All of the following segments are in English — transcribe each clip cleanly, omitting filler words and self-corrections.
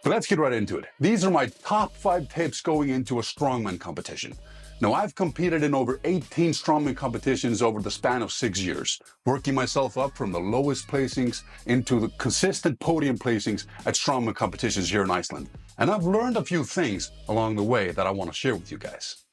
But let's get right into it. These are my top 5 tips going into a strongman competition. Now, I've competed in over 18 strongman competitions over the span of 6 years, working myself up from the lowest placings into the consistent podium placings at strongman competitions here in Iceland. And I've learned a few things along the way that I want to share with you guys.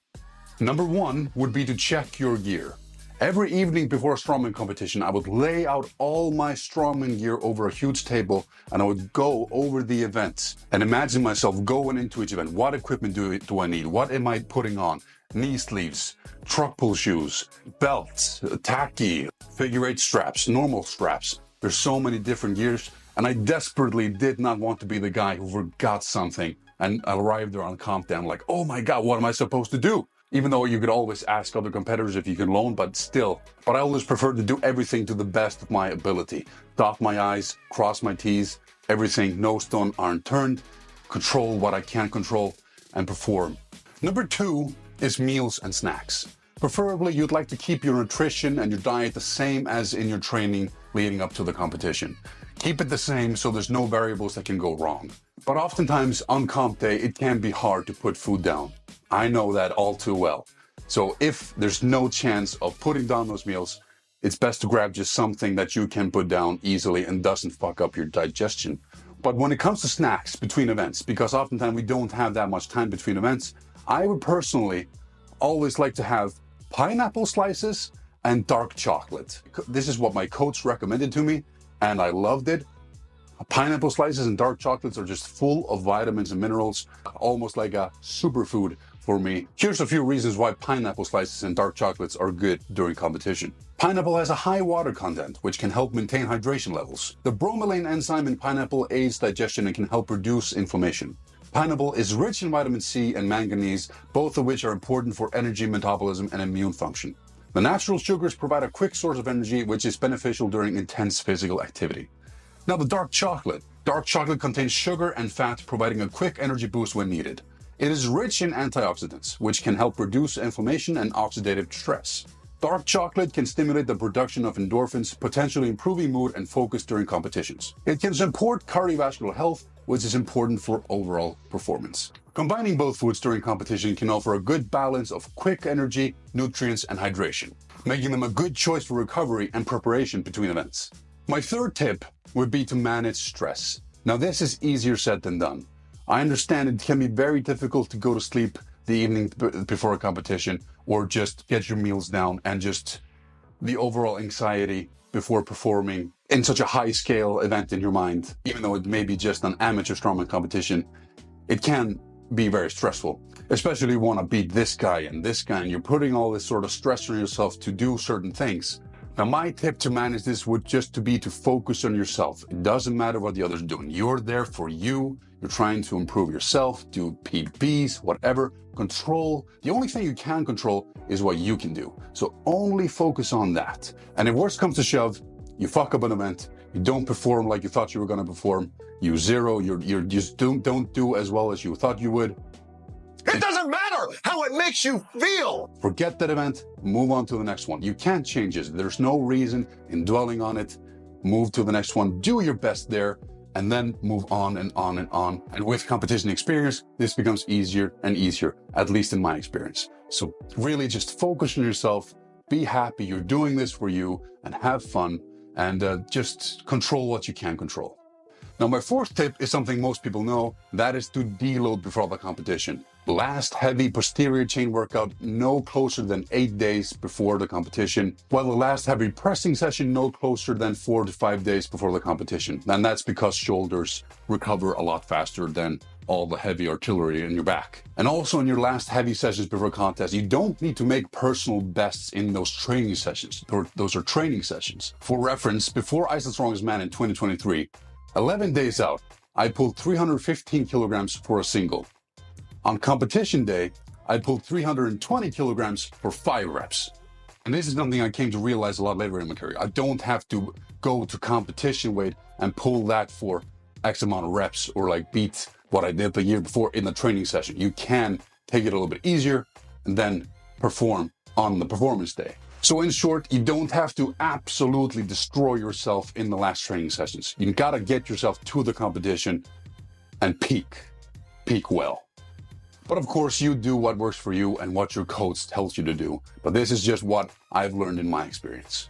Number 1 would be to check your gear. Every evening before a strongman competition, I would lay out all my strongman gear over a huge table, and I would go over the events and imagine myself going into each event. What equipment do I need? What am I putting on? Knee sleeves, truck pull shoes, belts, tacky, figure 8 straps, normal straps. There's so many different gears, and I desperately did not want to be the guy who forgot something and arrived there on comp day. I'm like, oh my God, what am I supposed to do? Even though you could always ask other competitors if you can loan, but still. But I always prefer to do everything to the best of my ability. Dot my I's, cross my T's, everything, no stone unturned, control what I can control, and perform. Number 2 is meals and snacks. Preferably, you'd like to keep your nutrition and your diet the same as in your training leading up to the competition. Keep it the same so there's no variables that can go wrong. But oftentimes on comp day, it can be hard to put food down. I know that all too well. So if there's no chance of putting down those meals, it's best to grab just something that you can put down easily and doesn't fuck up your digestion. But when it comes to snacks between events, because oftentimes we don't have that much time between events, I would personally always like to have pineapple slices and dark chocolate. This is what my coach recommended to me, and I loved it. Pineapple slices and dark chocolates are just full of vitamins and minerals, almost like a superfood for me. Here's a few reasons why pineapple slices and dark chocolates are good during competition. Pineapple has a high water content, which can help maintain hydration levels. The bromelain enzyme in pineapple aids digestion and can help reduce inflammation. Pineapple is rich in vitamin C and manganese, both of which are important for energy, metabolism, and immune function. The natural sugars provide a quick source of energy, which is beneficial during intense physical activity. Now, the dark chocolate. Dark chocolate contains sugar and fat, providing a quick energy boost when needed. It is rich in antioxidants, which can help reduce inflammation and oxidative stress. Dark chocolate can stimulate the production of endorphins, potentially improving mood and focus during competitions. It can support cardiovascular health, which is important for overall performance. Combining both foods during competition can offer a good balance of quick energy, nutrients, and hydration, making them a good choice for recovery and preparation between events. My third tip would be to manage stress. Now, this is easier said than done. I understand it can be very difficult to go to sleep the evening before a competition or just get your meals down, and just the overall anxiety before performing in such a high-scale event in your mind. Even though it may be just an amateur strongman competition, it can be very stressful, especially if you want to beat this guy, and you're putting all this sort of stress on yourself to do certain things. Now, my tip to manage this would just to be to focus on yourself. It doesn't matter what the others are doing. You're there for you. You're trying to improve yourself, do PBs, whatever. Control. The only thing you can control is what you can do. So only focus on that. And if worst comes to shove, you fuck up an event, you don't perform like you thought you were going to perform, you zero, you just don't do as well as you thought you would. It doesn't matter how it makes you feel. Forget that event, move on to the next one. You can't change it. There's no reason in dwelling on it. Move to the next one, do your best there, and then move on and on and on. And with competition experience, this becomes easier and easier, at least in my experience. So really just focus on yourself, be happy you're doing this for you, and have fun, and just control what you can control. Now, my fourth tip is something most people know, that is to deload before the competition. Last heavy posterior chain workout no closer than 8 days before the competition, while the last heavy pressing session no closer than 4 to 5 days before the competition. And that's because shoulders recover a lot faster than all the heavy artillery in your back. And also in your last heavy sessions before contest, you don't need to make personal bests in those training sessions. Those are training sessions. For reference, before Iceland's Strongest Man in 2023, 11 days out, I pulled 315 kilograms for a single. On competition day, I pulled 320 kilograms for 5 reps. And this is something I came to realize a lot later in my career. I don't have to go to competition weight and pull that for X amount of reps or like beat what I did the year before in the training session. You can take it a little bit easier and then perform on the performance day. So in short, you don't have to absolutely destroy yourself in the last training sessions. You gotta get yourself to the competition and peak well. But of course, you do what works for you and what your coach tells you to do. But this is just what I've learned in my experience.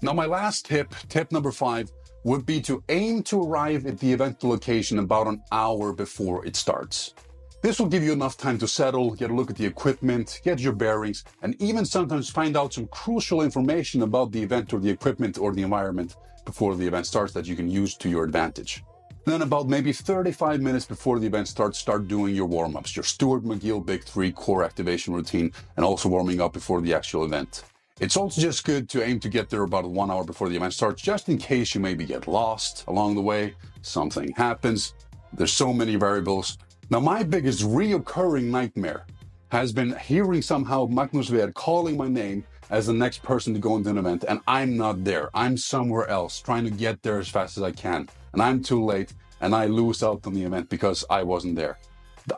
Now, my last tip number 5, would be to aim to arrive at the event location about an hour before it starts. This will give you enough time to settle, get a look at the equipment, get your bearings, and even sometimes find out some crucial information about the event or the equipment or the environment before the event starts that you can use to your advantage. Then about maybe 35 minutes before the event starts, start doing your warm-ups, your Stuart McGill Big 3 core activation routine, and also warming up before the actual event. It's also just good to aim to get there about 1 hour before the event starts, just in case you maybe get lost along the way, something happens. There's so many variables. Now, my biggest reoccurring nightmare has been hearing somehow Magnus Ved calling my name as the next person to go into an event, and I'm not there. I'm somewhere else, trying to get there as fast as I can, and I'm too late, and I lose out on the event because I wasn't there.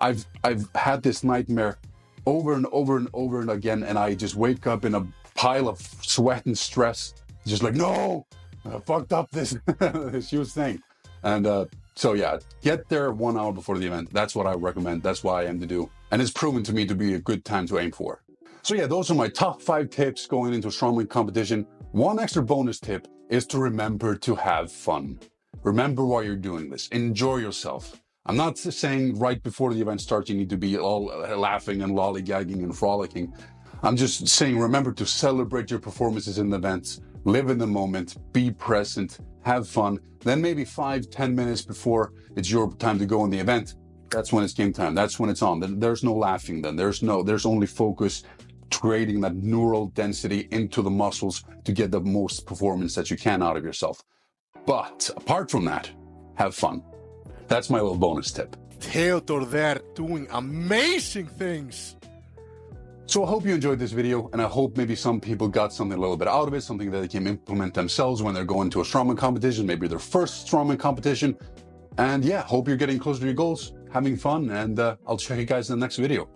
I've had this nightmare over and over and over and again, and I just wake up in a pile of sweat and stress, just like, no, I fucked up this huge thing. And so yeah, get there 1 hour before the event. That's what I recommend. That's what I aim to do. And it's proven to me to be a good time to aim for. So yeah, those are my top 5 tips going into a strongman competition. One extra bonus tip is to remember to have fun. Remember why you're doing this. Enjoy yourself. I'm not saying right before the event starts you need to be all laughing and lollygagging and frolicking. I'm just saying remember to celebrate your performances in the events, live in the moment, be present, have fun. Then maybe 5-10 minutes before it's your time to go in the event, that's when it's game time. That's when it's on. Then there's no laughing then. There's only focus, creating that neural density into the muscles to get the most performance that you can out of yourself. But apart from that, have fun. That's my little bonus tip. Theodore there doing amazing things. So I hope you enjoyed this video, and I hope maybe some people got something a little bit out of it, something that they can implement themselves when they're going to a strongman competition, maybe their first strongman competition. And yeah, hope you're getting closer to your goals, having fun, and I'll check you guys in the next video.